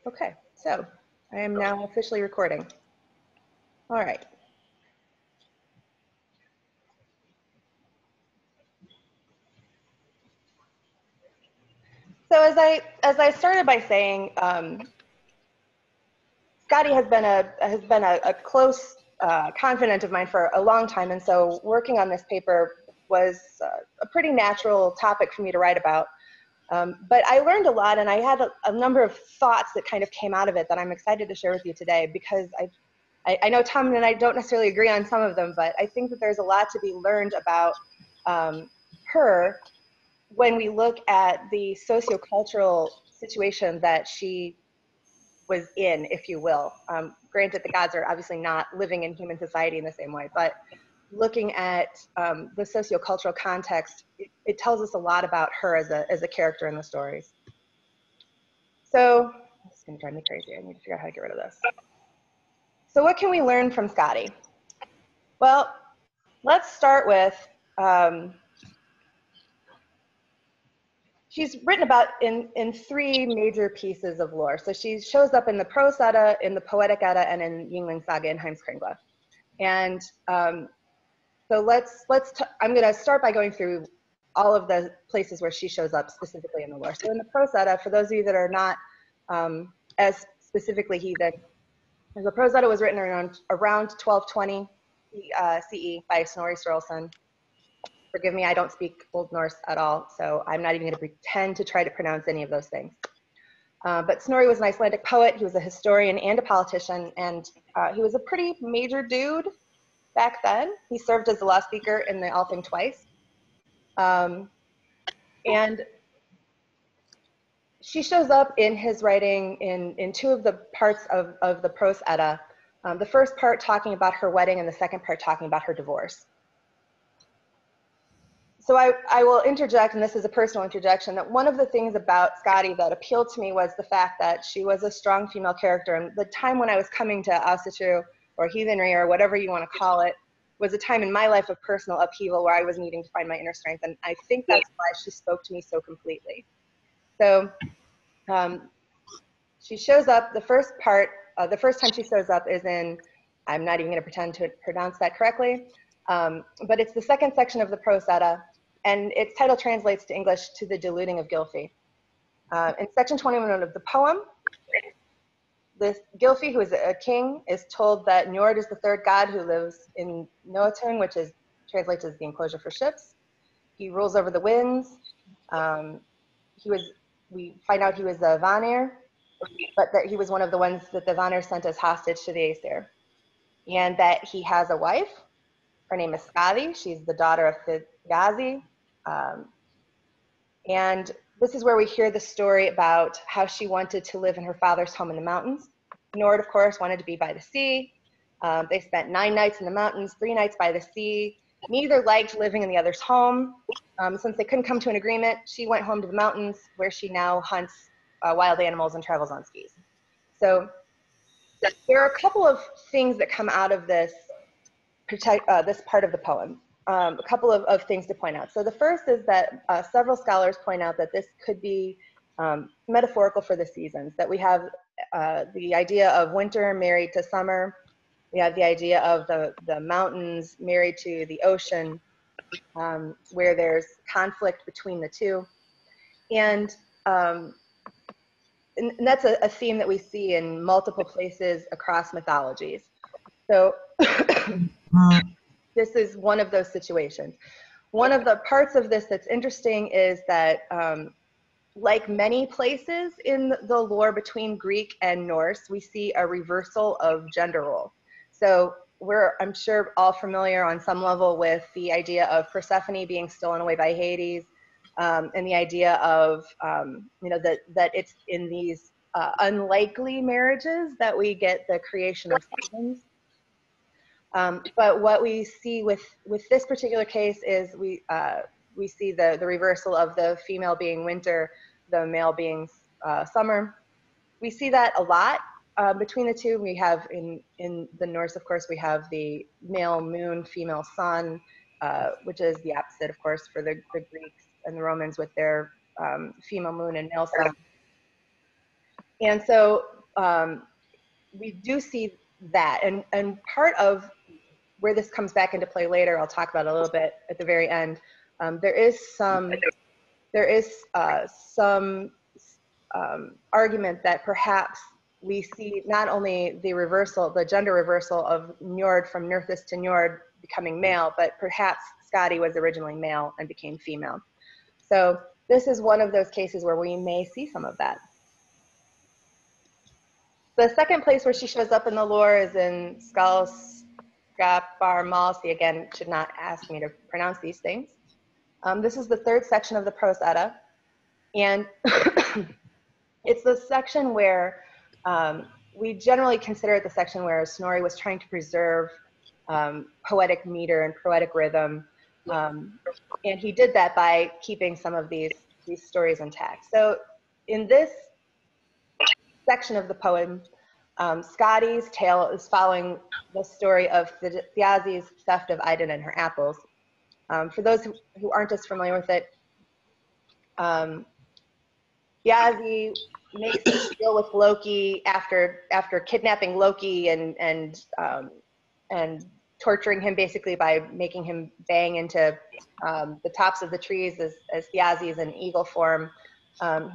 Okay, so I am now officially recording. All right. So as I started by saying, Skadi has been a close confidant of mine for a long time, and so working on this paper was a pretty natural topic for me to write about. But I learned a lot, and I had a number of thoughts that kind of came out of it that I'm excited to share with you today, because I know Tom and I don't necessarily agree on some of them, but I think that there's a lot to be learned about her when we look at the sociocultural situation that she was in, if you will. Granted, the gods are obviously not living in human society in the same way, but looking at the sociocultural context, it tells us a lot about her as a character in the stories. So, this is going to drive me crazy. I need to figure out how to get rid of this. So what can we learn from Skadi? Well, let's start with, she's written about in three major pieces of lore. So she shows up in the Prose Edda, in the Poetic Edda, and in Yngling Saga in Heimskringla. And so I'm going to start by going through all of the places where she shows up specifically in the lore. So in the Prose Edda, for those of you that are not as specifically heathen, the Prose Edda was written around 1220 CE by Snorri Sturluson. Forgive me, I don't speak Old Norse at all, so I'm not even going to pretend to try to pronounce any of those things. But Snorri was an Icelandic poet. He was a historian and a politician, and he was a pretty major dude back then. He served as the law speaker in the Althing twice. And she shows up in his writing in two of the parts of the Prose Edda. The first part talking about her wedding, and the second part talking about her divorce. So I will interject, and this is a personal interjection, that one of the things about Skadi that appealed to me was the fact that she was a strong female character. And the time when I was coming to Asatru, or heathenry, or whatever you want to call it, was a time in my life of personal upheaval where I was needing to find my inner strength. And I think that's why she spoke to me so completely. So she shows up, the first time she shows up is in, I'm not even going to pretend to pronounce that correctly, but it's the second section of the Prose Edda, and its title translates to English, To the Deluding of Gylfi. In section 21 of the poem, this Gylfi, who is a king, is told that Njord is the third god who lives in Noatun, which is translates as the enclosure for ships. He rules over the winds. We find out he was a Vanir, but that he was one of the ones that the Vanir sent as hostage to the Aesir. And that he has a wife. Her name is Skadi. She's the daughter of Thidgazi. And this is where we hear the story about how she wanted to live in her father's home in the mountains. Njord, of course, wanted to be by the sea. They spent 9 nights in the mountains, 3 nights by the sea. Neither liked living in the other's home. Since they couldn't come to an agreement, she went home to the mountains, where she now hunts wild animals and travels on skis. So there are a couple of things that come out of this part of the poem. A couple of things to point out. So the first is that several scholars point out that this could be metaphorical for the seasons, that we have the idea of winter married to summer. We have the idea of the mountains married to the ocean, where there's conflict between the two. And that's a theme that we see in multiple places across mythologies. So this is one of those situations. One of the parts of this that's interesting is that, like many places in the lore between Greek and Norse, we see a reversal of gender role. So we're, I'm sure, all familiar on some level with the idea of Persephone being stolen away by Hades, and the idea of, that it's in these unlikely marriages that we get the creation of seasons. But what we see with this particular case is we see the reversal of the female being winter, the male being summer. We see that a lot between the two. We have in the Norse, of course, we have the male moon, female sun, which is the opposite, of course, for the Greeks and the Romans with their female moon and male sun. And so we do see that. And part of where this comes back into play later, I'll talk about a little bit at the very end. There is some argument that perhaps we see not only the gender reversal of Njord from Nerthus to Njord becoming male, but perhaps Skadi was originally male and became female. So this is one of those cases where we may see some of that. The second place where she shows up in the lore is in Skapar. Again, should not ask me to pronounce these things. This is the third section of the Prose Edda, and it's the section where we generally consider it the section where Snorri was trying to preserve poetic meter and poetic rhythm, and he did that by keeping some of these stories intact. So in this section of the poem, Skadi's tale is following the story of Thiazi's theft of Idun and her apples. For those who aren't as familiar with it, Thiazi makes a deal with Loki after kidnapping Loki and torturing him basically by making him bang into the tops of the trees as Thiazi is in eagle form.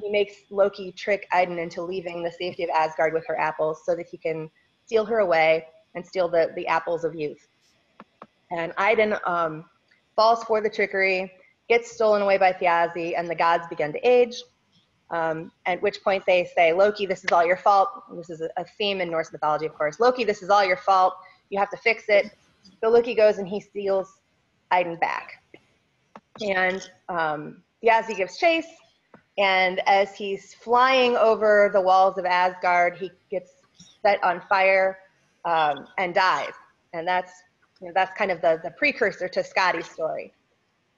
He makes Loki trick Idun into leaving the safety of Asgard with her apples so that he can steal her away and steal the apples of youth. And Idun falls for the trickery, gets stolen away by Thiazi, and the gods begin to age. At which point they say, Loki, this is all your fault. This is a theme in Norse mythology, of course. Loki, this is all your fault. You have to fix it. So Loki goes and he steals Idun back. And Thiazi gives chase. And as he's flying over the walls of Asgard, he gets set on fire and dies. And that's kind of the precursor to Skadi's story.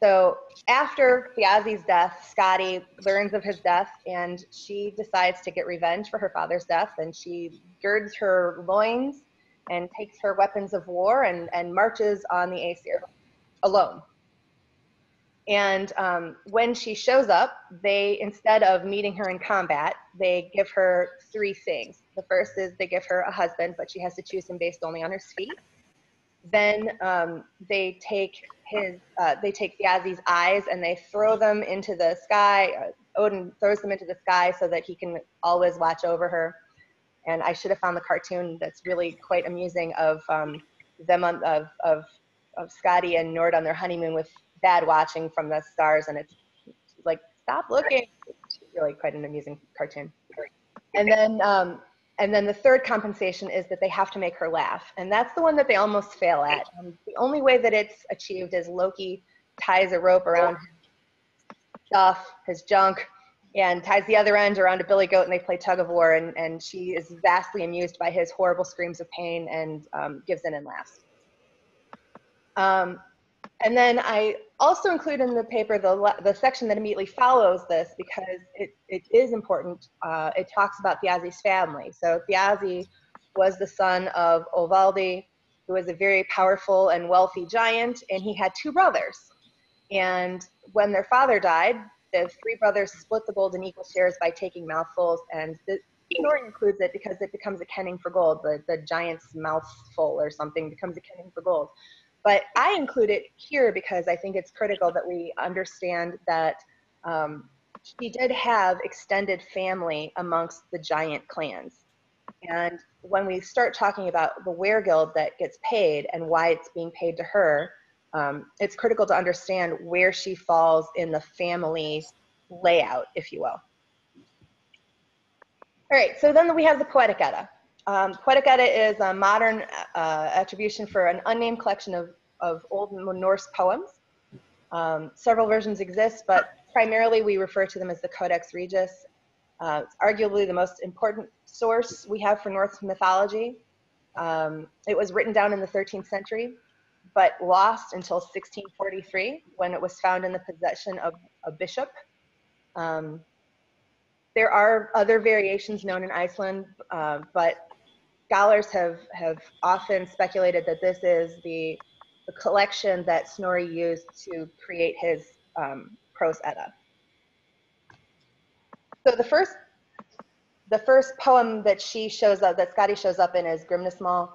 So after Thiazi's death, Skadi learns of his death, and she decides to get revenge for her father's death, and she girds her loins and takes her weapons of war and marches on the Aesir alone. And when she shows up, instead of meeting her in combat, they give her three things. The first is they give her a husband, but she has to choose him based only on her feet. Then they take Thiazi's eyes and they throw them into the sky. Odin throws them into the sky so that he can always watch over her. And I should have found the cartoon that's really quite amusing of them of Skadi and Njord on their honeymoon with Dad watching from the stars, and it's like, stop looking. It's really quite an amusing cartoon. And then the third compensation is that they have to make her laugh. And that's the one that they almost fail at. The only way that it's achieved is Loki ties a rope around his stuff, his junk, and ties the other end around a billy goat, and they play tug of war. And she is vastly amused by his horrible screams of pain and gives in and laughs. And then I also include in the paper the section that immediately follows this because it is important. It talks about Thiazi's family. So Thiazi was the son of Ovaldi, who was a very powerful and wealthy giant, and he had two brothers. And when their father died, the three brothers split the gold in equal shares by taking mouthfuls, and the story includes it because it becomes a kenning for gold. The giant's mouthful or something becomes a kenning for gold. But I include it here because I think it's critical that we understand that she did have extended family amongst the giant clans. And when we start talking about the weregild that gets paid and why it's being paid to her, it's critical to understand where she falls in the family layout, if you will. All right, so then we have the Poetic Edda. Poetic Edda is a modern attribution for an unnamed collection of Old Norse poems. Several versions exist, but primarily we refer to them as the Codex Regius. It's arguably the most important source we have for Norse mythology. It was written down in the 13th century, but lost until 1643 when it was found in the possession of a bishop. There are other variations known in Iceland, but scholars have often speculated that this is the collection that Snorri used to create his Prose Edda. So the the first poem that she shows up, that Skadi shows up in, is Grimnismal.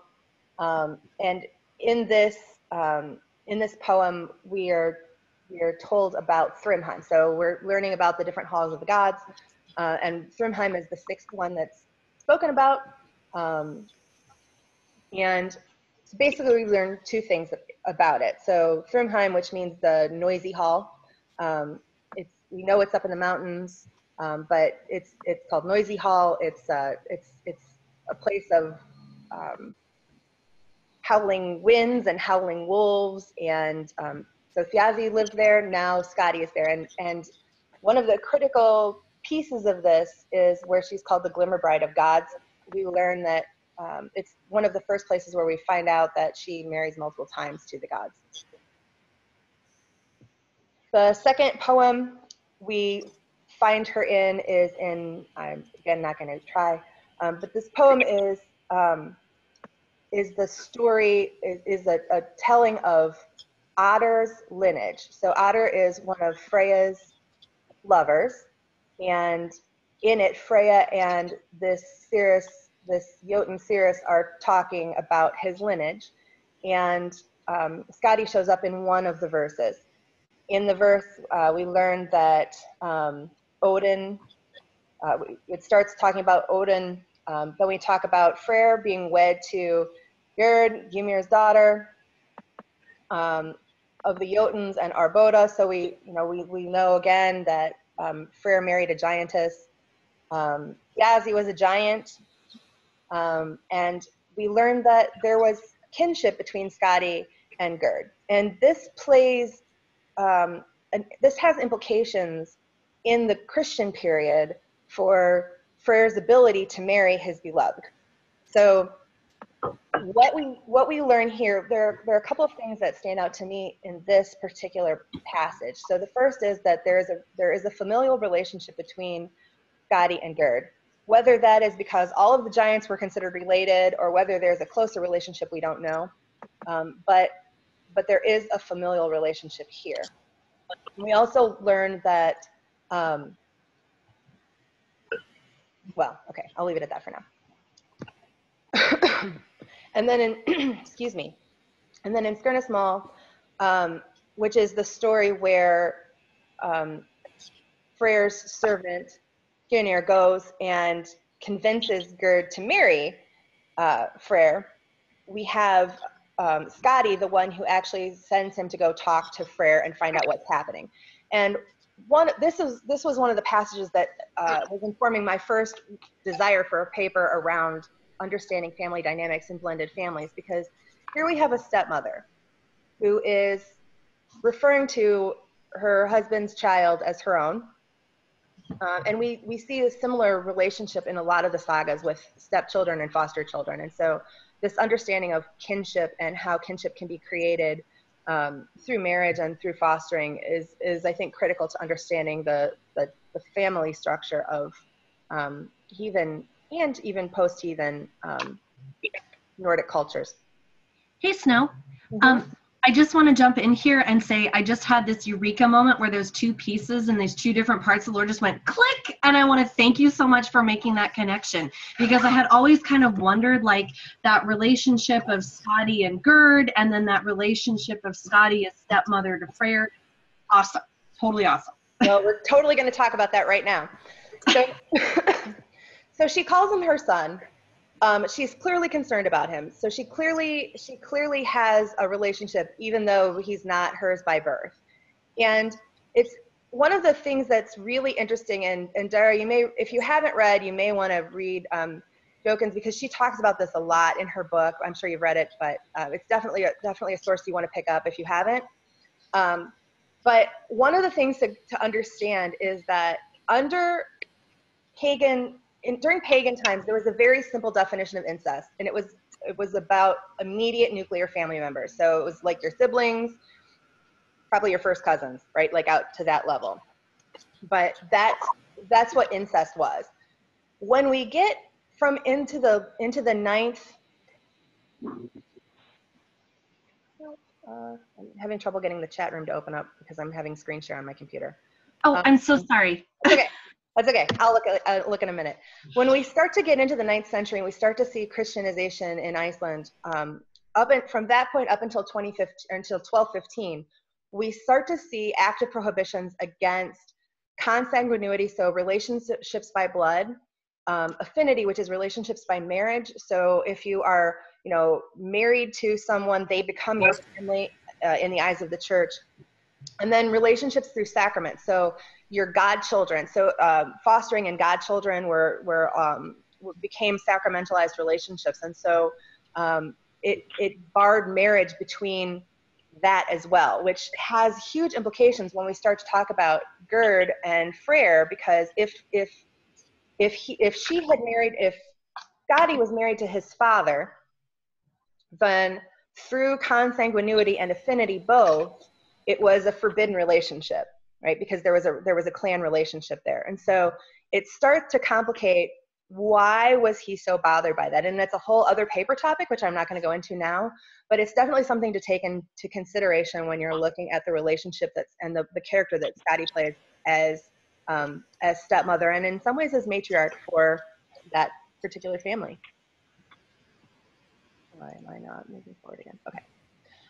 And in this poem, we are told about Thrymheim. So we're learning about the different halls of the gods, and Thrymheim is the sixth one that's spoken about. And so basically, we learn two things about it. So Thrymheim, which means the noisy hall, we know it's up in the mountains, but it's called Noisy Hall. It's a place of howling winds and howling wolves, and so Thjazi lived there. Now Skadi is there, and one of the critical pieces of this is where she's called the Glimmer Bride of Gods. We learn that it's one of the first places where we find out that she marries multiple times to the gods. The second poem we find her in is in, I'm again not going to try, but this poem is the story, is a telling of Otter's lineage. So Otter is one of Freya's lovers, and in it, Freya and this Jotun Cirrus are talking about his lineage, and Skadi shows up in one of the verses. In the verse, we learn that Odin, it starts talking about Odin, then we talk about Freyr being wed to Gerd, Ymir's daughter, of the Jotuns, and Arboda. So we know again that Freyr married a giantess. Thjazi was a giant, and we learned that there was kinship between Skadi and Gerd. And this plays, and this has implications in the Christian period for Freyr's ability to marry his beloved. So what we learn here, there are a couple of things that stand out to me in this particular passage. So the first is that there is a familial relationship between Skadi and Gerd. Whether that is because all of the giants were considered related, or whether there's a closer relationship, we don't know. But there is a familial relationship here. We also learned that, well, okay, I'll leave it at that for now. And then in, excuse me, and then in Skirnismal, which is the story where Freyr's servant Skirnir goes and convinces Gerd to marry Freyr, we have Skadi, the one who actually sends him to go talk to Freyr and find out what's happening. And this was one of the passages that was informing my first desire for a paper around understanding family dynamics in blended families, because here we have a stepmother who is referring to her husband's child as her own. And we see a similar relationship in a lot of the sagas with stepchildren and foster children. And so this understanding of kinship and how kinship can be created through marriage and through fostering is I think critical to understanding the family structure of heathen and even post-heathen Nordic cultures. Hey, Snow. I just want to jump in here and say I just had this eureka moment where there's two pieces and there's two different parts. The Lord just went click, and I want to thank you so much for making that connection, because I had always kind of wondered, like, that relationship of Skadi and Gerd, and then that relationship of Skadi as stepmother to Freyr. Awesome. Totally awesome. Well, we're totally going to talk about that right now. So, so she calls him her son. She's clearly concerned about him. So she clearly has a relationship, even though he's not hers by birth. And it's one of the things that's really interesting. And Dara, if you haven't read, you may want to read Jokins, because she talks about this a lot in her book. I'm sure you've read it, but it's definitely a source you want to pick up if you haven't. But one of the things to understand is that during pagan times, there was a very simple definition of incest, and it was about immediate nuclear family members. So it was like your siblings, probably your first cousins, right? Like out to that level. But that's what incest was. When we get into the ninth, I'm having trouble getting the chat room to open up because I'm having screen share on my computer. Oh, I'm so sorry. Okay. That's okay. I'll look in a minute. When we start to get into the 9th century and we start to see Christianization in Iceland, from that point up until 1215, we start to see active prohibitions against consanguinity, so relationships by blood, affinity, which is relationships by marriage. So if you are, married to someone, they become your family in the eyes of the church. And then relationships through sacrament. So your godchildren. So fostering and godchildren became sacramentalized relationships, and so it barred marriage between that as well, which has huge implications when we start to talk about Gerd and Freyr, because if Skadi was married to his father, then through consanguinity and affinity both, it was a forbidden relationship, right? Because there was a clan relationship there. And so it starts to complicate, why was he so bothered by that? And that's a whole other paper topic, which I'm not going to go into now, but it's definitely something to take into consideration when you're looking at the relationship and the character that Skadi plays as stepmother, and in some ways as matriarch for that particular family. Why am I not moving forward again? Okay.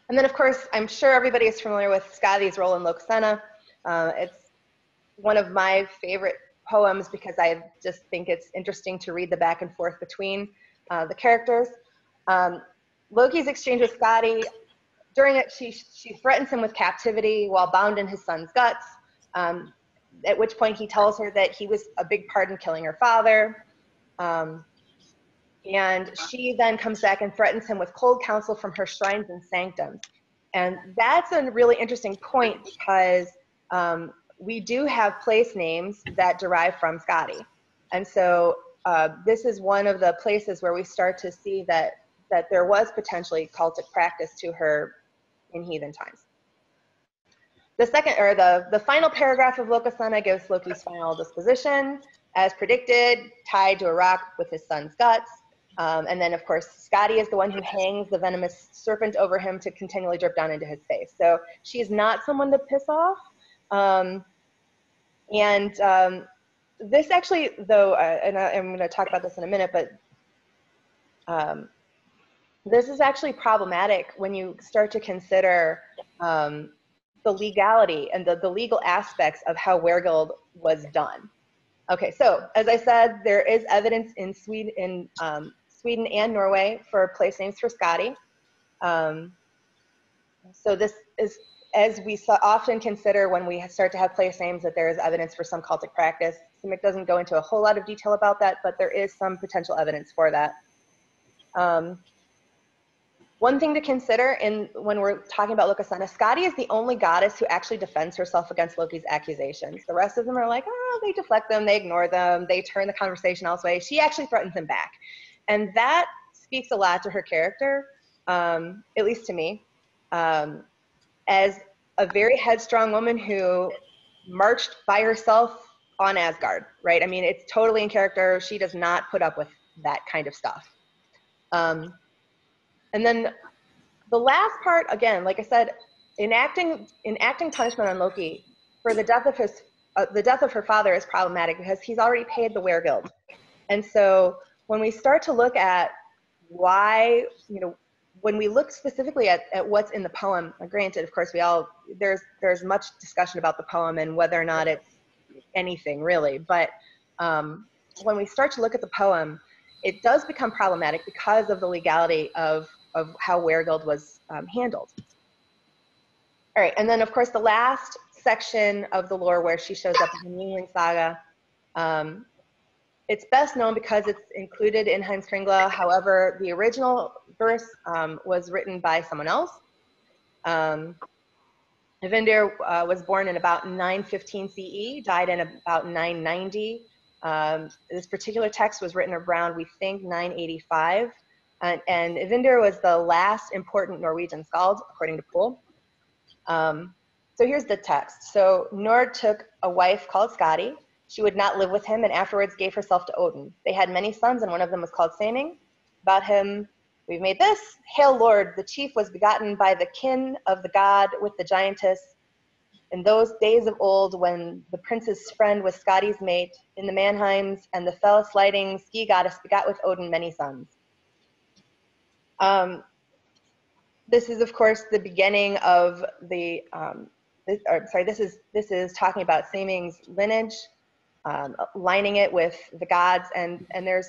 And then, of course, I'm sure everybody is familiar with Skadi's role in Lokasenna. It's one of my favorite poems because I just think it's interesting to read the back and forth between the characters. Loki's exchange with Skadi, during it, she threatens him with captivity while bound in his son's guts, at which point he tells her that he was a big part in killing her father. And she then comes back and threatens him with cold counsel from her shrines and sanctums. And that's a really interesting point because we do have place names that derive from Skadi. And so this is one of the places where we start to see that there was potentially cultic practice to her in heathen times. The final paragraph of Lokasenna gives Loki's final disposition, as predicted, tied to a rock with his son's guts. And then, of course, Skadi is the one who hangs the venomous serpent over him to continually drip down into his face. So she's not someone to piss off. This actually, though, and I'm going to talk about this in a minute, but this is actually problematic when you start to consider the legality and the legal aspects of how Wergild was done. Okay, so as I said, there is evidence in Sweden and Norway for place names for Skadi. So this is, as we often consider when we start to have place names, that there is evidence for some cultic practice. Simic doesn't go into a whole lot of detail about that, but there is some potential evidence for that. One thing to consider when we're talking about Lokasenna, Skadi is the only goddess who actually defends herself against Loki's accusations. The rest of them are like, oh, they deflect them, they ignore them, they turn the conversation elsewhere. She actually threatens them back. And that speaks a lot to her character, at least to me, as a very headstrong woman who marched by herself on Asgard, right? I mean, it's totally in character. She does not put up with that kind of stuff. And then the last part, again, like I said, enacting punishment on Loki for the death of her father is problematic because he's already paid the Wergild. And so when we start to look at why, when we look specifically at what's in the poem, granted, of course, there's much discussion about the poem and whether or not it's anything really, but when we start to look at the poem, it does become problematic because of the legality of how Wergild was handled. All right, and then of course the last section of the lore where she shows up in the Yngling Saga, it's best known because it's included in Heimskringla. However, the original verse was written by someone else. Eyvindir was born in about 915 CE, died in about 990. This particular text was written around, we think, 985. And Eyvindir was the last important Norwegian skald, according to Poole. So here's the text. So Nord took a wife called Skadi. She would not live with him and afterwards gave herself to Odin. They had many sons and one of them was called Sæning. About him, we've made this. Hail Lord, the chief was begotten by the kin of the god with the giantess In those days of old, when the prince's friend was Skadi's mate, in the Mannheims, and the fell-sliding ski goddess begot with Odin many sons. This is, of course, the beginning of the, this is talking about Saming's lineage, lining it with the gods, and there's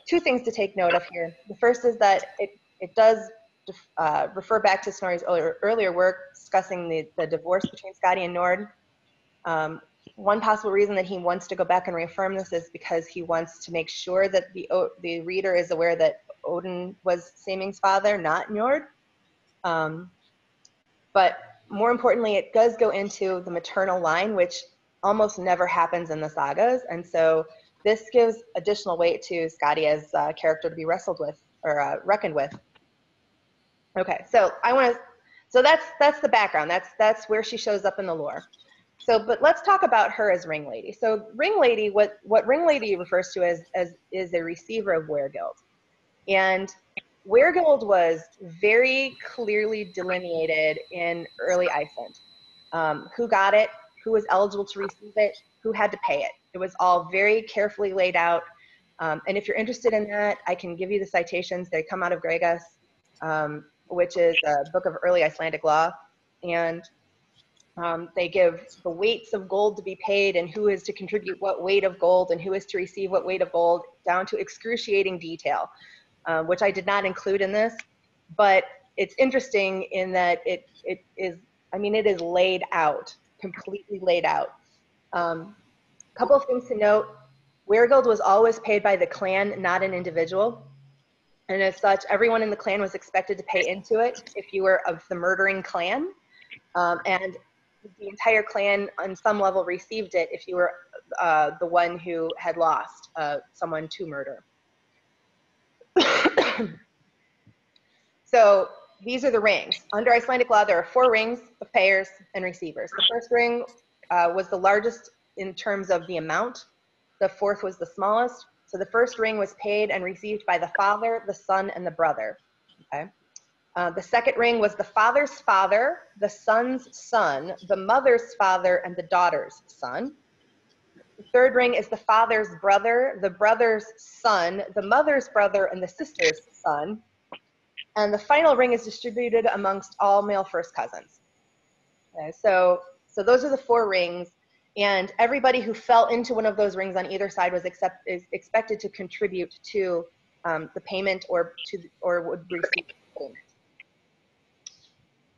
two things to take note of here. The first is that it does refer back to Snorri's earlier work discussing the divorce between Skadi and Nord. One possible reason that he wants to go back and reaffirm this is because he wants to make sure that the reader is aware that Odin was Saming's father, not Njord. But more importantly, it does go into the maternal line, which almost never happens in the sagas. And so this gives additional weight to Skadi as a character to be wrestled with or reckoned with. Okay, so that's the background. That's where she shows up in the lore. So, but let's talk about her as Ring Lady. So Ring Lady, what Ring Lady refers to as is a receiver of Weregild. And Weregild was very clearly delineated in early Iceland. Who got it, who was eligible to receive it, who had to pay it. It was all very carefully laid out. And if you're interested in that, I can give you the citations. They come out of Gregas, which is a book of early Icelandic law. And they give the weights of gold to be paid and who is to contribute what weight of gold and who is to receive what weight of gold, down to excruciating detail, which I did not include in this. But it's interesting in that it is laid out, completely laid out. Couple of things to note. Weregild was always paid by the clan, not an individual. And as such, everyone in the clan was expected to pay into it if you were of the murdering clan. And the entire clan on some level received it if you were the one who had lost someone to murder. So these are the rings. Under Icelandic law, there are 4 rings of payers and receivers. The first ring was the largest in terms of the amount. The fourth was the smallest. So the first ring was paid and received by the father, the son, and the brother. Okay. The second ring was the father's father, the son's son, the mother's father, and the daughter's son. The third ring is the father's brother, the brother's son, the mother's brother, and the sister's son. And the final ring is distributed amongst all male first cousins. Okay, so those are the 4 rings. And everybody who fell into one of those rings on either side is expected to contribute to the payment or would receive payment.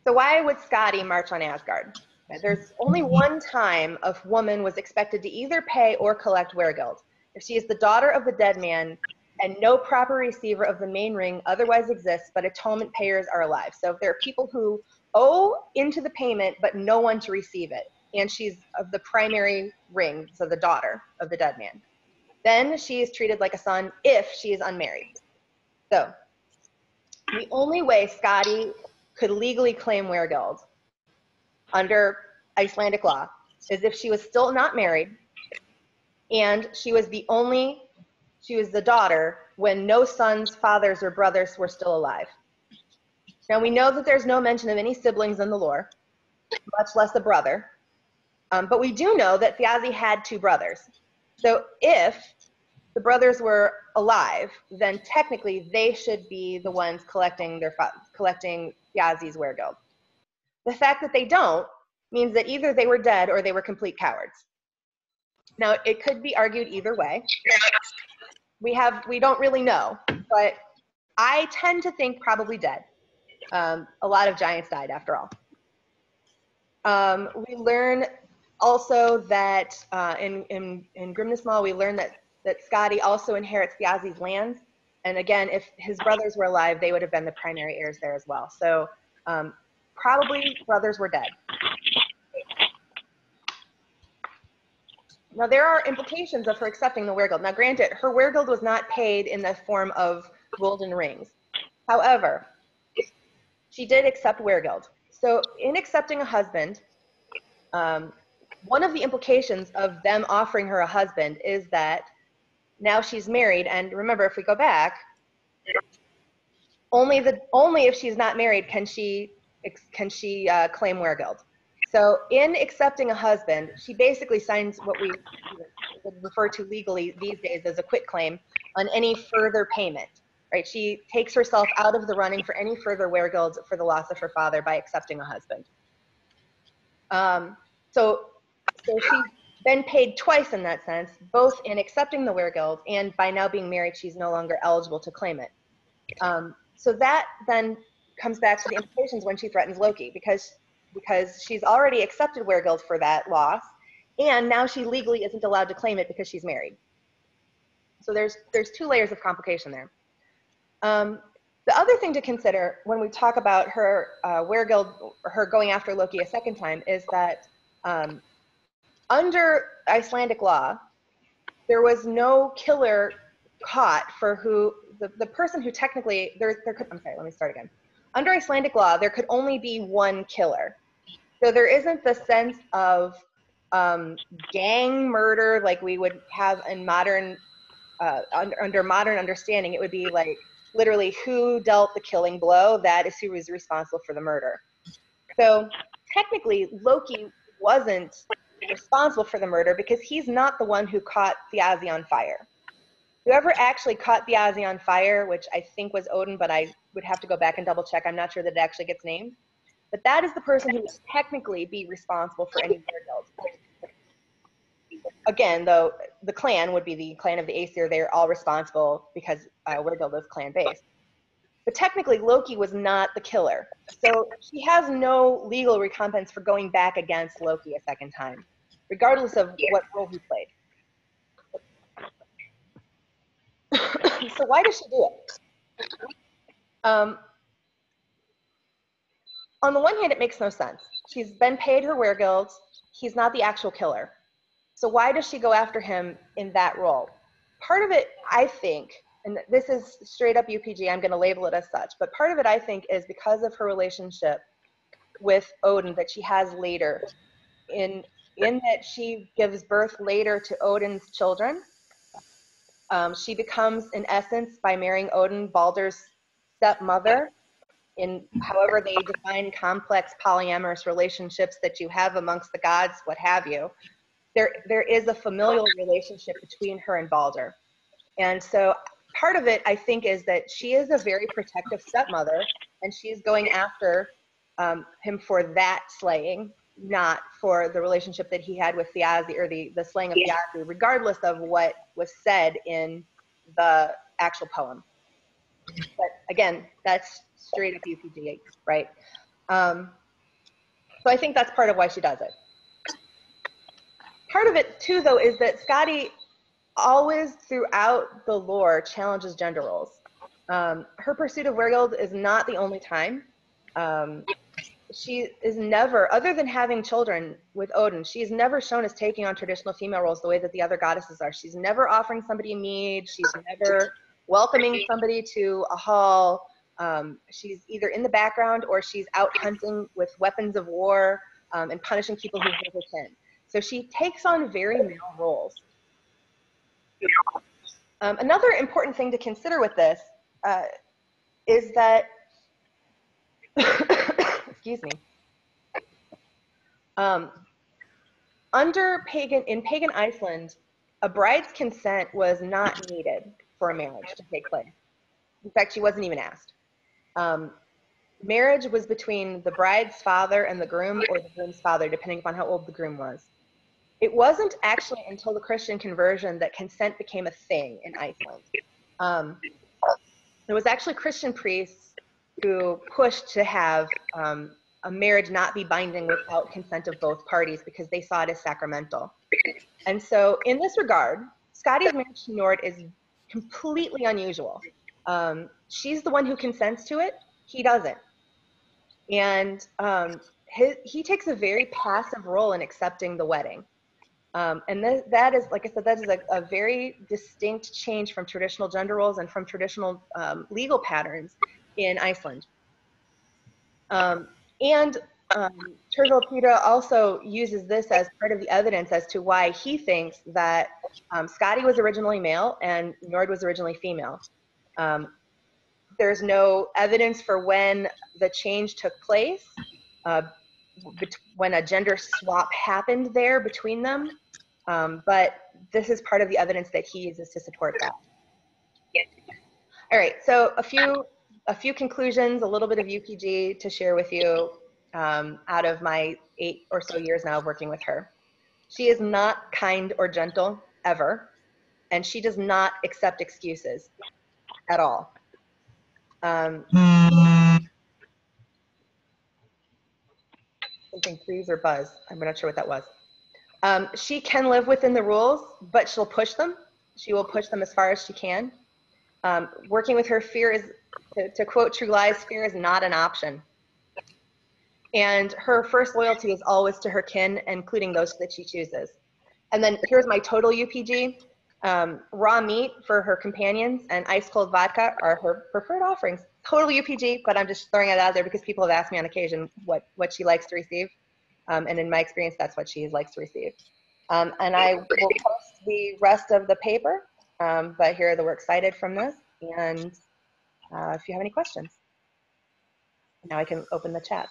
So why would Skadi march on Asgard? Okay, there's only one time a woman was expected to either pay or collect Weregild. If she is the daughter of the dead man and no proper receiver of the main ring otherwise exists, but atonement payers are alive. So if there are people who owe into the payment but no one to receive it, and she's of the primary ring, so the daughter of the dead man, then she is treated like a son if she is unmarried. So the only way Skadi could legally claim Weregild under Icelandic law is if she was still not married and she was the daughter when no sons, fathers, or brothers were still alive. Now we know that there's no mention of any siblings in the lore, much less a brother. But we do know that Thiazi had 2 brothers. So if the brothers were alive, then technically they should be the ones collecting Thiazi's Weregild. The fact that they don't means that either they were dead or they were complete cowards. Now, it could be argued either way. We don't really know, but I tend to think probably dead. A lot of giants died after all. We learn also that in Grimnismal, we learn that Skadi also inherits Thiazi's lands. And again, if his brothers were alive, they would have been the primary heirs there as well. So probably brothers were dead. Now, there are implications of her accepting the Weregild. Now, granted, her Weregild was not paid in the form of golden rings. However, she did accept Weregild. So in accepting a husband, one of the implications of them offering her a husband is that now she's married. And remember, if we go back, only if she's not married can she claim Weregild. So in accepting a husband, she basically signs what we would refer to legally these days as a quitclaim on any further payment, right? She takes herself out of the running for any further weregild for the loss of her father by accepting a husband. So she's been paid twice in that sense, both in accepting the weregild and by now being married, she's no longer eligible to claim it. So that then comes back to the implications when she threatens Loki, because she's already accepted weregild for that loss, and now she legally isn't allowed to claim it because she's married. So there's two layers of complication there. The other thing to consider when we talk about her weregild, her going after Loki a second time, is that under Icelandic law, there was no killer caught for who the person who technically there could, I'm sorry, let me start again. Under Icelandic law, there could only be one killer. So there isn't the sense of gang murder like we would have in modern, under modern understanding. It would be like literally who dealt the killing blow, that is who was responsible for the murder. So technically, Loki wasn't responsible for the murder because he's not the one who caught Thiazi on fire. Whoever actually caught Thiazi on fire, which I think was Odin, but I would have to go back and double check. I'm not sure that it actually gets named. But that is the person who would technically be responsible for any weregild. Again, though, the clan would be the clan of the Aesir. They're all responsible because weregild is clan-based. But technically, Loki was not the killer. So he has no legal recompense for going back against Loki a second time, regardless of what role he played. So why does she do it? On the one hand, it makes no sense. She's been paid her weregild. He's not the actual killer. So why does she go after him in that role? Part of it, I think, and this is straight up UPG, I'm going to label it as such, but part of it, I think, is because of her relationship with Odin that she has later, in that she gives birth later to Odin's children. She becomes, in essence, by marrying Odin, Baldur's stepmother, in however they define complex polyamorous relationships that you have amongst the gods, what have you. There is a familial relationship between her and Baldur. And so part of it, I think, is that she is a very protective stepmother, and she's going after him for that slaying, not for the relationship that he had with Thiazi, or the slaying of Thiazi, regardless of what was said in the actual poem. But again, that's straight up UPG, right? So I think that's part of why she does it. Part of it, too, though, is that Skadi always, throughout the lore, challenges gender roles. Her pursuit of weregild is not the only time. She is never, other than having children with Odin, she's never shown as taking on traditional female roles the way that the other goddesses are. She's never offering somebody mead. She's never welcoming somebody to a hall. She's either in the background or she's out hunting with weapons of war and punishing people who hold her kin. So she takes on very male roles. Another important thing to consider with this is that, excuse me, in pagan Iceland, a bride's consent was not needed for a marriage to take place. In fact, she wasn't even asked. Marriage was between the bride's father and the groom, or the groom's father, depending upon how old the groom was. It wasn't actually until the Christian conversion that consent became a thing in Iceland. There was actually Christian priests who pushed to have a marriage not be binding without consent of both parties because they saw it as sacramental. And so in this regard, Skadi's marriage to Njord is completely unusual. She's the one who consents to it. He doesn't. And he takes a very passive role in accepting the wedding. And that is, like I said, that is a very distinct change from traditional gender roles and from traditional legal patterns in Iceland. Turvald Petra also uses this as part of the evidence as to why he thinks that Skadi was originally male and Njord was originally female. There's no evidence for when the change took place. when a gender swap happened there between them, but this is part of the evidence that he uses to support that. All right, so a few conclusions, a little bit of UPG to share with you out of my 8 or so years now of working with her. She is not kind or gentle, ever, and she does not accept excuses at all. Something freeze or buzz, I'm not sure what that was. She can live within the rules, but she'll push them. She will push them as far as she can. Working with her, fear is, to quote True Lies, fear is not an option. And her first loyalty is always to her kin, including those that she chooses. And then here's my total UPG. Raw meat for her companions and ice cold vodka are her preferred offerings. Total UPG, but I'm just throwing it out there because people have asked me on occasion what she likes to receive. And in my experience, that's what she likes to receive. And I will post the rest of the paper, but here are the works cited from this. And if you have any questions, now I can open the chat.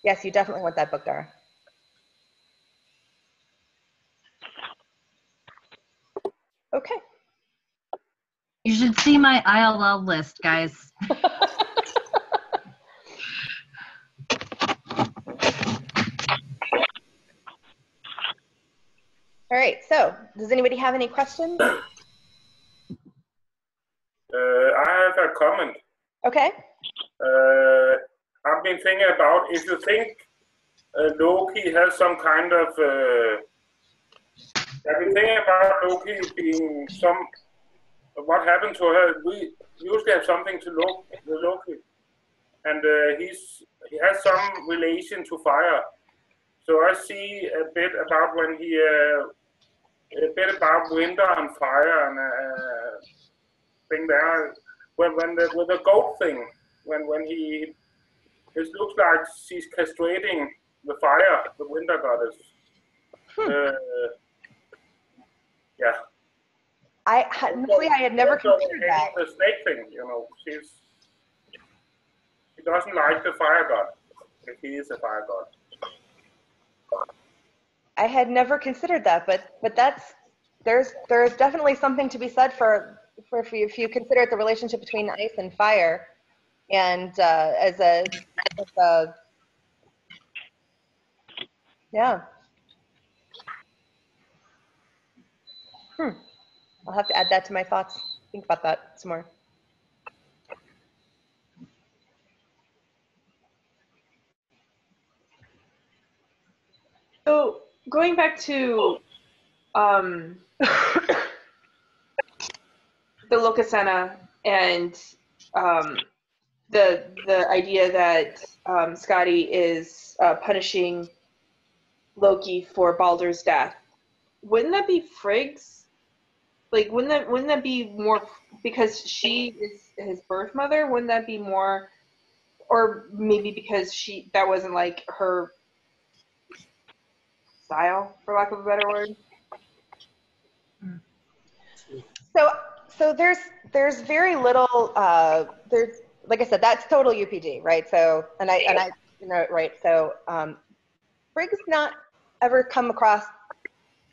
Yes, you definitely want that book, Dara. Okay. You should see my ILL list, guys. All right, so does anybody have any questions? I have a comment. Okay. I've been thinking about if you think Loki has some kind of. I've been thinking about Loki being some. What happened to her? We usually have something to Loki, and he has some relation to fire. So I see a bit about when he a bit about winter and fire and thing there. When with the goat thing, when he, it looks like she's castrating the fire, the winter goddess. Yeah. I had never considered that. The snake thing, you know, she doesn't like the fire god. If he is a fire god. I had never considered that, but there's definitely something to be said for if you consider it the relationship between ice and fire, and as a yeah. I'll have to add that to my thoughts. Think about that some more. So going back to the Lokasena and the idea that Skadi is punishing Loki for Baldur's death, wouldn't that be Frigg's? Like, wouldn't that be more because she is his birth mother? Wouldn't that be more, or maybe because that wasn't like her style, for lack of a better word? So there's very little there's, like I said, that's total UPG, right? So and I you know, right, so Frigg's not ever come across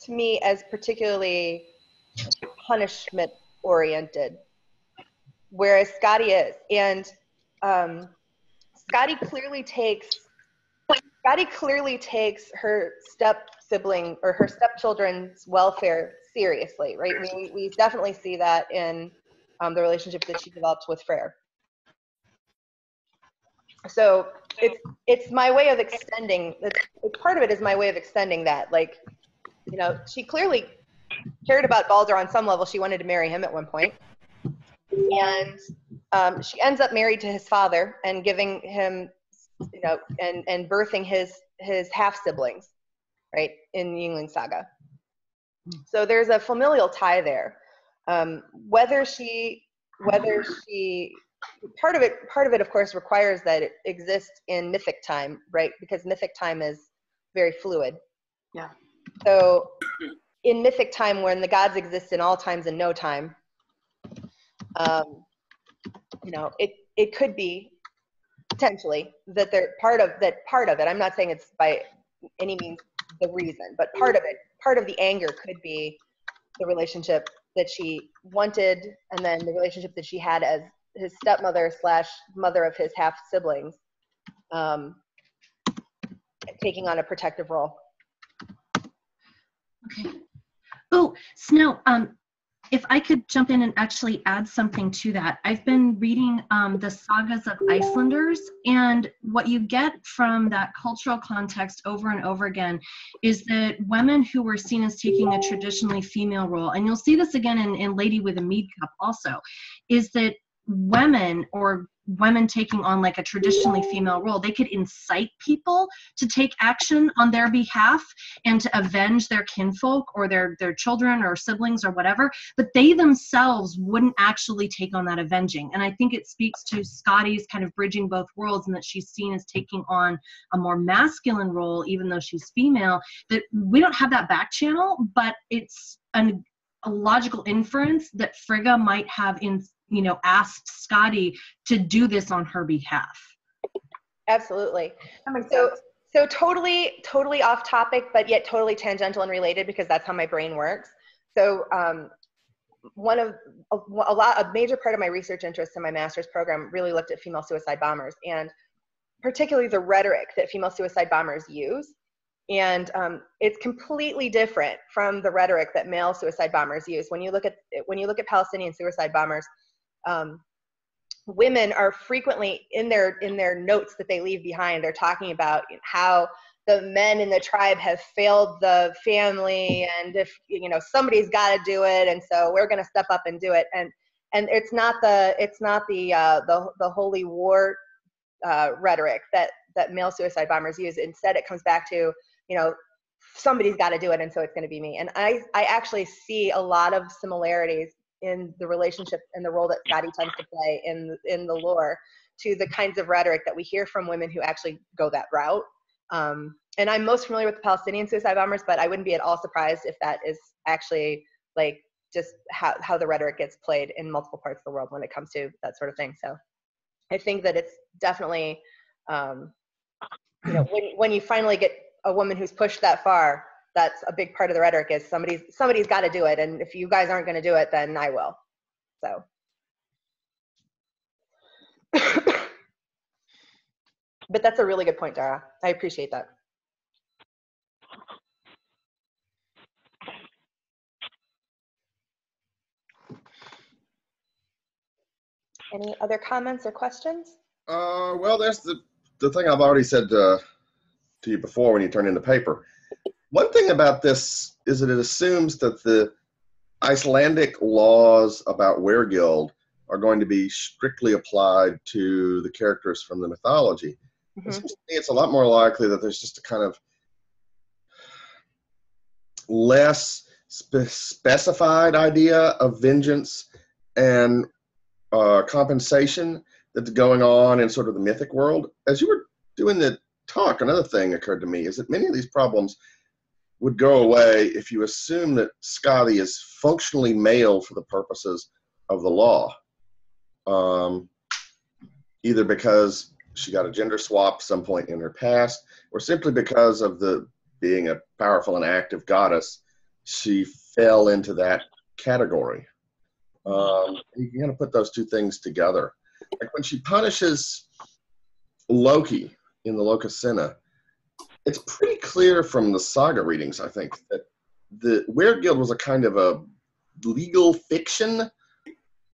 to me as particularly punishment oriented, whereas Skadi is. And Skadi clearly takes her step sibling or her stepchildren's welfare seriously, right? We definitely see that in the relationship that she develops with Freyr. So it's my way of extending, part of it is my way of extending that. Like, you know, she clearly cared about Baldur on some level. She wanted to marry him at one point. And she ends up married to his father and giving him, you know, and birthing his half-siblings, right, in the Yngling Saga. So there's a familial tie there. Whether she part of it of course requires that it exists in mythic time, right? Because mythic time is very fluid. Yeah. So in mythic time, when the gods exist in all times and no time, you know, it could be potentially, that they're part of it. I'm not saying it's by any means the reason, but part of the anger could be the relationship that she wanted, and then the relationship that she had as his stepmother / mother of his half siblings, taking on a protective role. Okay. Oh, Snow, if I could jump in and actually add something to that. I've been reading the sagas of Icelanders, and what you get from that cultural context over and over again is that women who were seen as taking a traditionally female role, and you'll see this again in Lady with a Mead Cup also, is that women taking on like a traditionally female role, they could incite people to take action on their behalf and to avenge their kinfolk or their children or siblings or whatever, but they themselves wouldn't actually take on that avenging. And I think it speaks to Skadi's kind of bridging both worlds, and that she's seen as taking on a more masculine role even though she's female, that we don't have that back channel, but it's a logical inference that Frigga might have asked Skadi to do this on her behalf. Absolutely. So totally off topic, but yet totally tangential and related, because that's how my brain works. So a major part of my research interest in my master's program really looked at female suicide bombers, and particularly the rhetoric that female suicide bombers use. And it's completely different from the rhetoric that male suicide bombers use. When you look at Palestinian suicide bombers, women are frequently in their notes that they leave behind, they're talking about how the men in the tribe have failed the family, and if somebody's got to do it, and so we're going to step up and do it. And it's not the holy war rhetoric that male suicide bombers use. Instead, it comes back to somebody's got to do it, and so it's going to be me. And I actually see a lot of similarities in the relationship and the role that Skadi tends to play in the lore to the kinds of rhetoric that we hear from women who actually go that route. And I'm most familiar with the Palestinian suicide bombers, but I wouldn't be at all surprised if that is actually like just how the rhetoric gets played in multiple parts of the world when it comes to that sort of thing. So I think that it's definitely, when you finally get a woman who's pushed that far, that's a big part of the rhetoric is somebody's got to do it. And if you guys aren't going to do it, then I will. So. But that's a really good point, Dara. I appreciate that. Any other comments or questions? Well, there's the thing I've already said to you before when you turn in the paper. One thing about this is that it assumes that the Icelandic laws about weregild are going to be strictly applied to the characters from the mythology. Mm-hmm. It seems to me it's a lot more likely that there's just a kind of less specified idea of vengeance and compensation that's going on in sort of the mythic world. As you were doing the talk, another thing occurred to me is that many of these problems would go away if you assume that Skadi is functionally male for the purposes of the law. Either because she got a gender swap some point in her past, or simply because of being a powerful and active goddess, she fell into that category. You kind of put those two things together. Like when she punishes Loki in the Lokasenna, it's pretty clear from the saga readings, I think, that the weregild was a kind of a legal fiction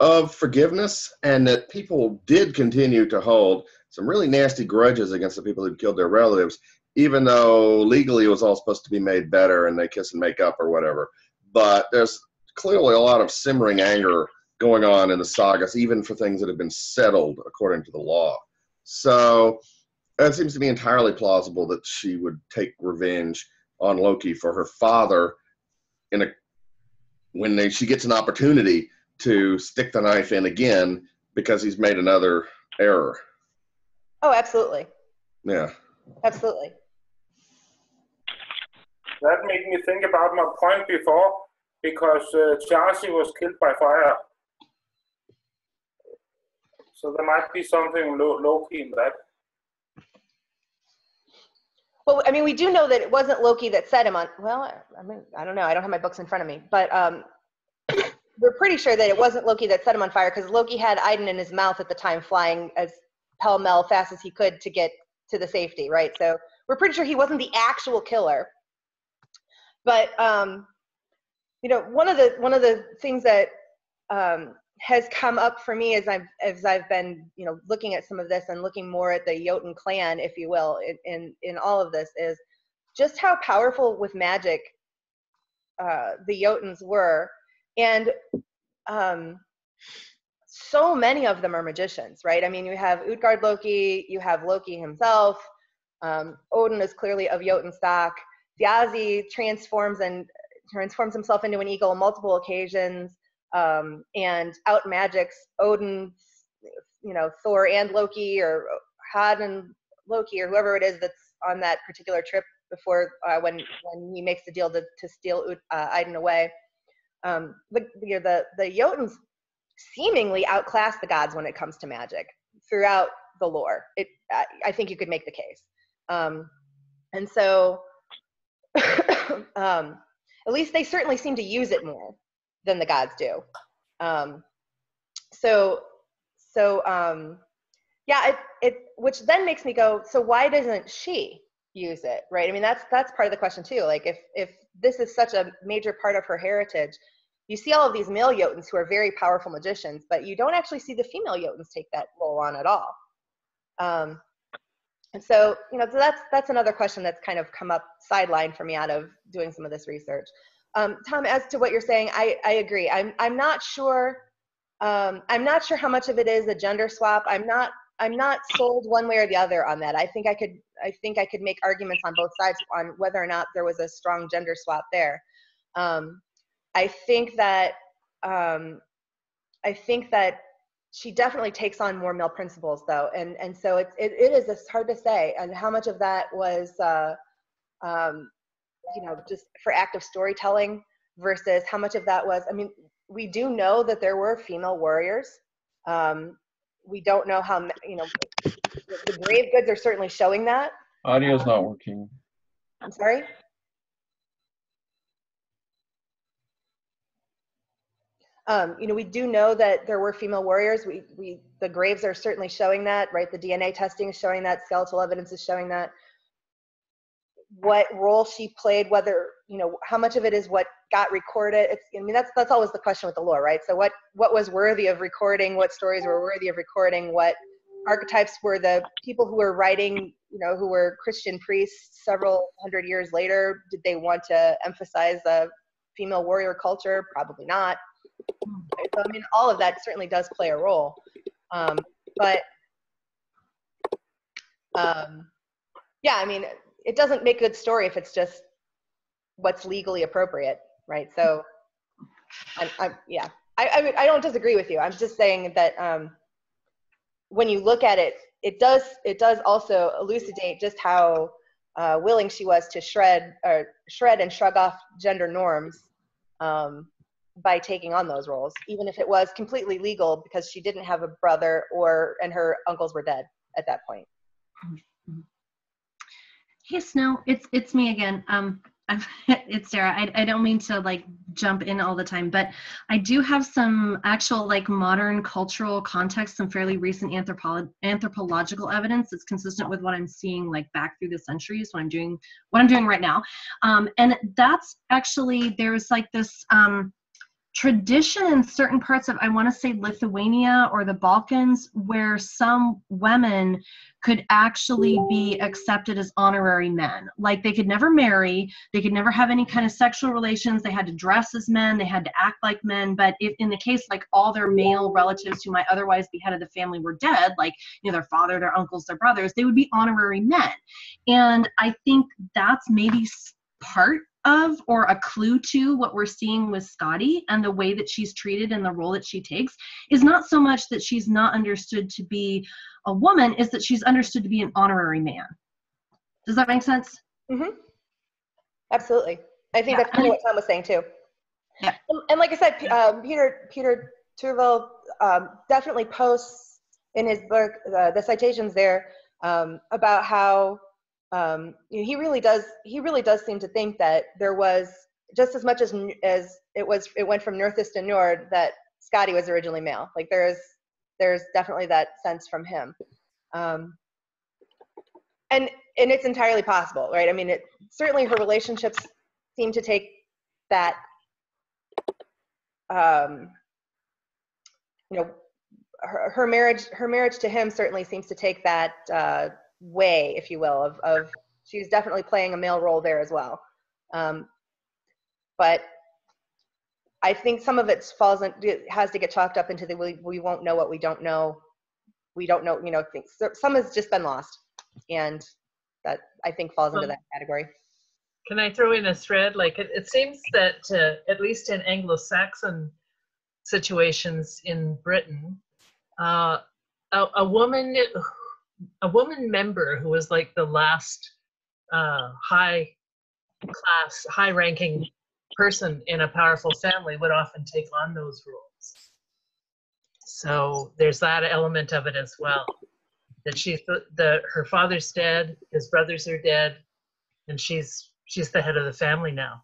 of forgiveness, and that people did continue to hold some really nasty grudges against the people who'd killed their relatives, even though legally it was all supposed to be made better and they kiss and make up or whatever. But there's clearly a lot of simmering anger going on in the sagas, even for things that have been settled according to the law. So it seems to me entirely plausible that she would take revenge on Loki for her father when she gets an opportunity to stick the knife in again because he's made another error. Oh, absolutely. Yeah. Absolutely. That made me think about my point before, because Charsi was killed by fire. So there might be something Loki in that. Well, I mean, we do know that it wasn't Loki that set him on. Well, I mean, I don't know. I don't have my books in front of me, but we're pretty sure that it wasn't Loki that set him on fire, because Loki had Idun in his mouth at the time, flying as pell-mell fast as he could to get to the safety, right? So we're pretty sure he wasn't the actual killer. But you know, one of the things that has come up for me as I've been, you know, looking at some of this and looking more at the Jotun clan, if you will, in all of this, is just how powerful with magic the Jotuns were. And so many of them are magicians, right? I mean, you have Utgard Loki, you have Loki himself, Odin is clearly of Jotun stock, Thiazi transforms himself into an eagle on multiple occasions, and out magics Odin, you know, Thor and Loki, or Had and Loki, or whoever it is that's on that particular trip before when he makes the deal to steal Idun away. The Jotuns seemingly outclass the gods when it comes to magic throughout the lore. I think you could make the case. And so at least they certainly seem to use it more than the gods do. Yeah, which then makes me go, so why doesn't she use it, right? I mean, that's part of the question too. Like, if this is such a major part of her heritage, you see all of these male Jotuns who are very powerful magicians, but you don't actually see the female Jotuns take that role on at all. And so, you know, so that's another question that's kind of come up sideline for me out of doing some of this research. Tom, as to what you're saying, I agree. I'm not sure. I'm not sure how much of it is a gender swap. I'm not sold one way or the other on that. I think I could make arguments on both sides on whether or not there was a strong gender swap there. I think that she definitely takes on more male principles, though, and so it is hard to say, and how much of that was you know, just for active storytelling versus how much of that was. I mean, we do know that there were female warriors. We don't know how, you know, the grave goods are certainly showing that. Audio's not working. I'm sorry? You know, we do know that there were female warriors. The graves are certainly showing that, right? The DNA testing is showing that. Skeletal evidence is showing that. What role she played, whether, you know, how much of it is what got recorded. I mean, that's always the question with the lore, right? So what was worthy of recording? What stories were worthy of recording? What archetypes were the people who were writing, you know, who were Christian priests several hundred years later? Did they want to emphasize a female warrior culture? Probably not. So, I mean, all of that certainly does play a role. Yeah, I mean, it doesn't make a good story if it's just what's legally appropriate, right? So, yeah, I don't disagree with you. I'm just saying that when you look at it, it does also elucidate just how willing she was to shred and shrug off gender norms by taking on those roles, even if it was completely legal because she didn't have a brother and her uncles were dead at that point. Hey Snow, it's me again. It's Sarah. I don't mean to like jump in all the time, but I do have some actual like modern cultural context, some fairly recent anthropological evidence that's consistent with what I'm seeing like back through the centuries, what I'm doing right now. And that's actually, there's like this tradition in certain parts of, I want to say Lithuania or the Balkans, where some women could actually be accepted as honorary men. Like they could never marry, they could never have any kind of sexual relations, they had to dress as men, they had to act like men, but if in the case like all their male relatives who might otherwise be head of the family were dead, like, you know, their father, their uncles, their brothers, they would be honorary men. And I think that's maybe part of or a clue to what we're seeing with Skadi and the way that she's treated and the role that she takes is not so much that she's not understood to be a woman, is that she's understood to be an honorary man. Does that make sense? Mm-hmm. Absolutely. I think that's kind of what Tom was saying too. Yeah. And like I said, Peter Turville definitely posts in his book, the citations there, about how he really does seem to think that there was just as much as it went from Northist to Nord, that Skadi was originally male. Like there's definitely that sense from him. And it's entirely possible, right? I mean, certainly her relationships seem to take that, her marriage to him certainly seems to take that way, if you will, of she's definitely playing a male role there as well. But I think some of it has to get chalked up into the we won't know what we don't know. We don't know, things. Some has just been lost, and that I think falls into that category. Can I throw in a thread? Like it seems that at least in Anglo-Saxon situations in Britain, a woman member who was like the last high-ranking person in a powerful family would often take on those roles. So there's that element of it as well. That her father's dead, his brothers are dead, and she's the head of the family now.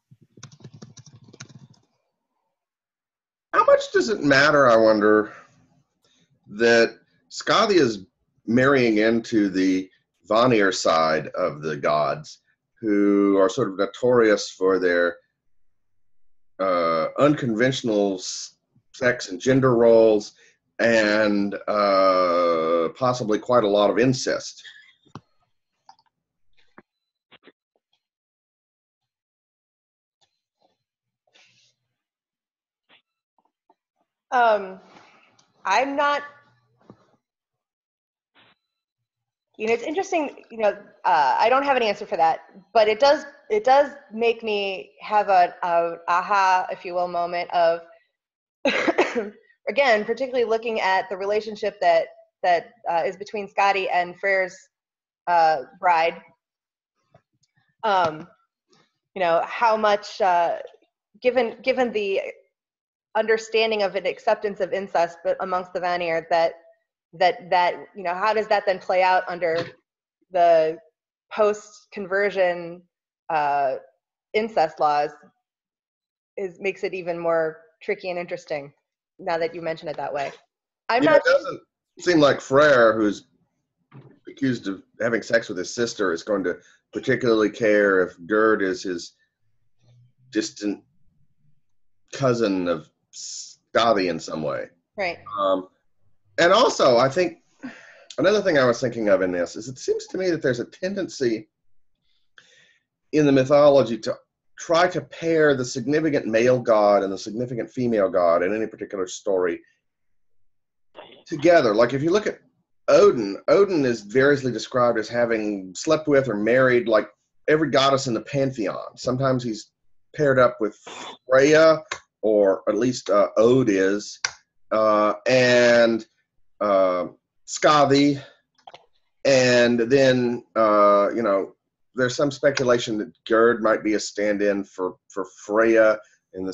How much does it matter, I wonder, that Skadi is marrying into the Vanir side of the gods, who are sort of notorious for their unconventional sex and gender roles, and possibly quite a lot of incest? I'm not, it's interesting, I don't have an answer for that, but it does make me have a aha, if you will, moment of, again, particularly looking at the relationship that is between Skadi and Freyr's bride. How much, given the understanding of an acceptance of incest but amongst the Vanir, that how does that then play out under the post-conversion incest laws makes it even more tricky and interesting now that you mention it that way. It doesn't seem like Freyr, who's accused of having sex with his sister, is going to particularly care if Gerd is his distant cousin of Skadi in some way. Right. And also, I think another thing I was thinking of in this is it seems to me that there's a tendency in the mythology to try to pair the significant male god and the significant female god in any particular story together. Like if you look at Odin is variously described as having slept with or married like every goddess in the pantheon. Sometimes he's paired up with Freya, or at least Od is, and Skadi, and then there's some speculation that Gerd might be a stand-in for Freya in the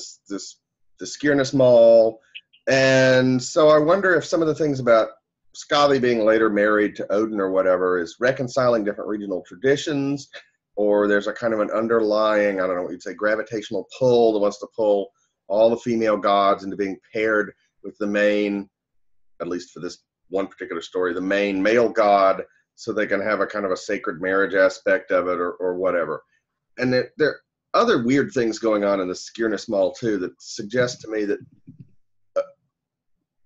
Skirnis Mall. And so I wonder if some of the things about Skadi being later married to Odin or whatever is reconciling different regional traditions, or there's a kind of an underlying, I don't know what you'd say, gravitational pull that wants to pull all the female gods into being paired with the main, at least for this one particular story, the main male god, so they can have a kind of a sacred marriage aspect of it or whatever. And there are other weird things going on in the Skirnis Mall too that suggest to me that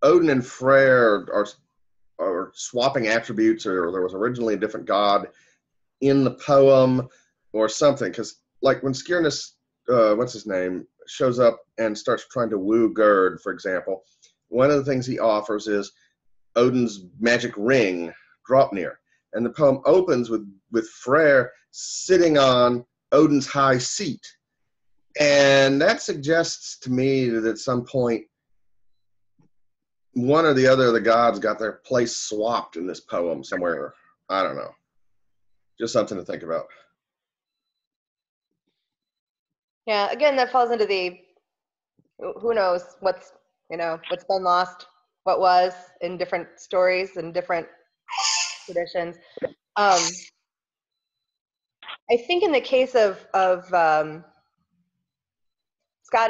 Odin and Freyr are swapping attributes, or there was originally a different god in the poem or something. Because like when Skirnis, what's his name, shows up and starts trying to woo Gerd, for example, one of the things he offers is Odin's magic ring, Draupnir. And the poem opens with Freyr sitting on Odin's high seat. And that suggests to me that at some point, one or the other of the gods got their place swapped in this poem somewhere. I don't know. Just something to think about. Yeah, again, that falls into the, who knows what's been lost, what was in different stories and different traditions. I think in the case of Skadi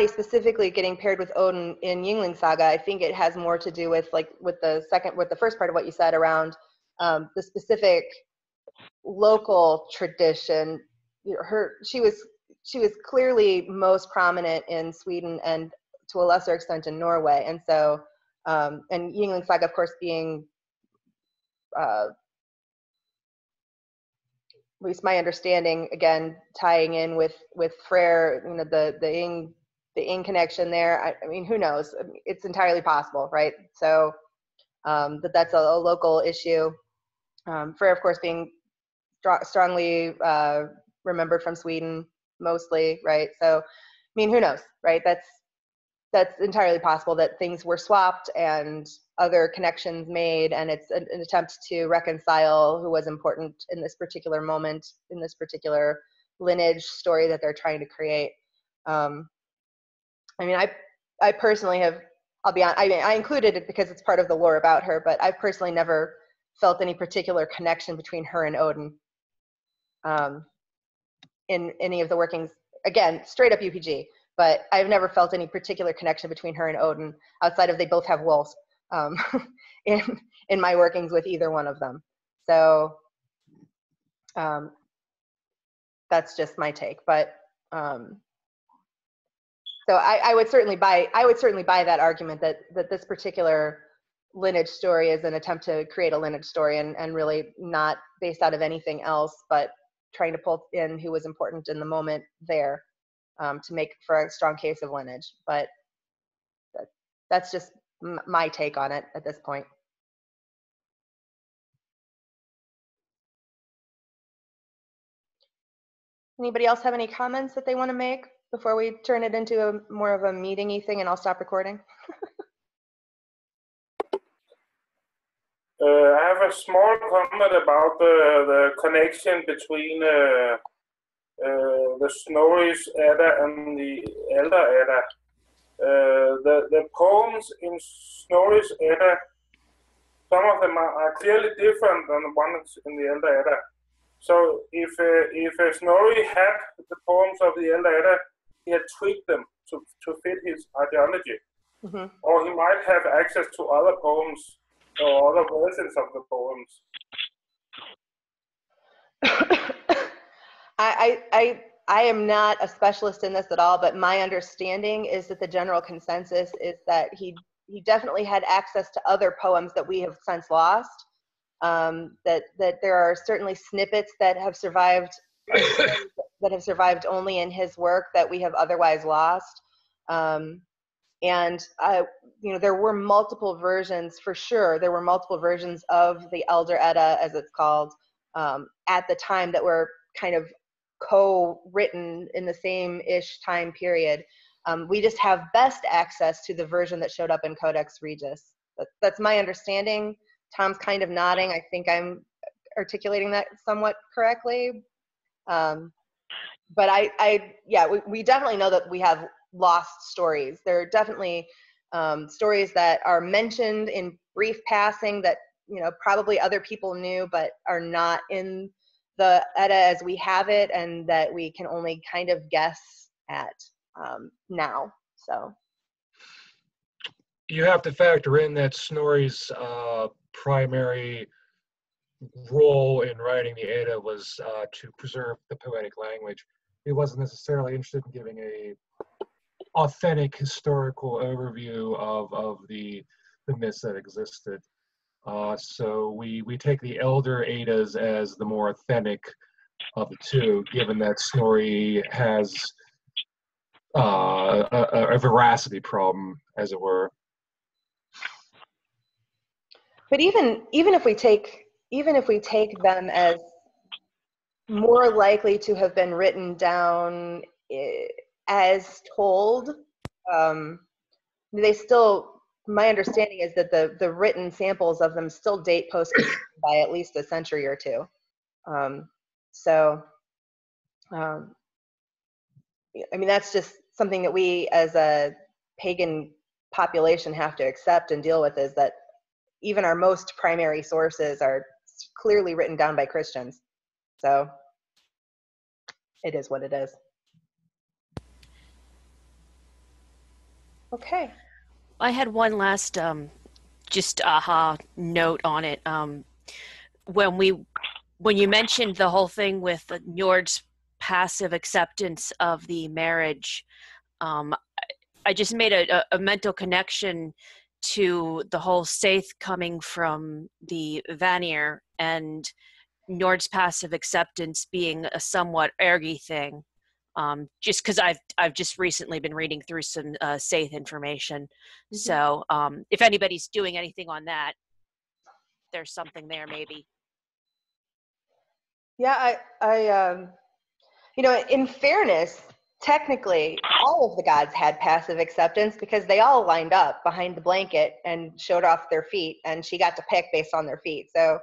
specifically getting paired with Odin in Yngling Saga, I think it has more to do with the first part of what you said around the specific local tradition. She was clearly most prominent in Sweden and to a lesser extent in Norway, and so and Yngling Saga, of course, being at least my understanding, again, tying in with Freyr, the Ing connection there. I mean, who knows? It's entirely possible, right? So that's a local issue. Freyr, of course, being strongly remembered from Sweden mostly, right? So, I mean, who knows, right? That's entirely possible that things were swapped and other connections made, and it's an attempt to reconcile who was important in this particular moment, in this particular lineage story that they're trying to create. I mean, I personally have, I'll be honest, I included it because it's part of the lore about her, but I've personally never felt any particular connection between her and Odin in any of the workings. Again, straight up UPG, but I've never felt any particular connection between her and Odin outside of they both have wolves in my workings with either one of them. So that's just my take. But so I would certainly buy that argument that this particular lineage story is an attempt to create a lineage story and really not based out of anything else, but trying to pull in who was important in the moment there to make for a strong case of lineage. But that's just my take on it at this point. Anybody else have any comments that they want to make before we turn it into more of a meeting-y thing and I'll stop recording? I have a small comment about the connection between the Snorri's Edda and the Elder Edda. The poems in Snorri's Edda, some of them are clearly different than the ones in the Elder Edda. So if Snorri had the poems of the Elder Edda, he had tweaked them to fit his ideology. Mm-hmm. Or he might have access to other poems or other versions of the poems. I am not a specialist in this at all, but my understanding is that the general consensus is that he definitely had access to other poems that we have since lost. That there are certainly snippets that have survived only in his work that we have otherwise lost. And there were multiple versions, for sure. There were multiple versions of the Elder Edda, as it's called, at the time that were kind of co-written in the same-ish time period. We just have best access to the version that showed up in Codex Regius. That's my understanding. Tom's kind of nodding. I think I'm articulating that somewhat correctly. But we definitely know that we have lost stories. There are definitely stories that are mentioned in brief passing that probably other people knew but are not in the Edda as we have it, and that we can only kind of guess at now. So you have to factor in that Snorri's primary role in writing the Edda was to preserve the poetic language. He wasn't necessarily interested in giving a authentic historical overview of the myths that existed. So we take the Elder Eddas as the more authentic of the two, given that Snorri has a veracity problem, as it were. But even if we take them as more likely to have been written down as told, they still, my understanding is that the written samples of them still date post by at least a century or two. I mean, that's just something that we as a pagan population have to accept and deal with, is that even our most primary sources are clearly written down by Christians. So it is what it is. Okay. I had one last just aha note on it. When you mentioned the whole thing with Njord's passive acceptance of the marriage, I just made a mental connection to the whole Seith coming from the Vanir and Njord's passive acceptance being a somewhat ergy thing. Just because I've just recently been reading through some Seith information, so if anybody's doing anything on that, there's something there maybe. Yeah, you know, in fairness, technically, all of the gods had passive acceptance because they all lined up behind the blanket and showed off their feet, and she got to pick based on their feet. So,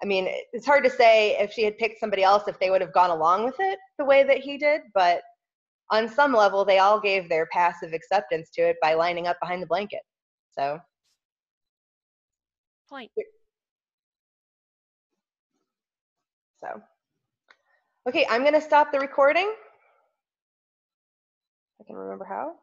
I mean, it's hard to say if she had picked somebody else if they would have gone along with it the way that he did, but on some level, they all gave their passive acceptance to it by lining up behind the blanket. So. Point. So. Okay, I'm going to stop the recording. I can remember how.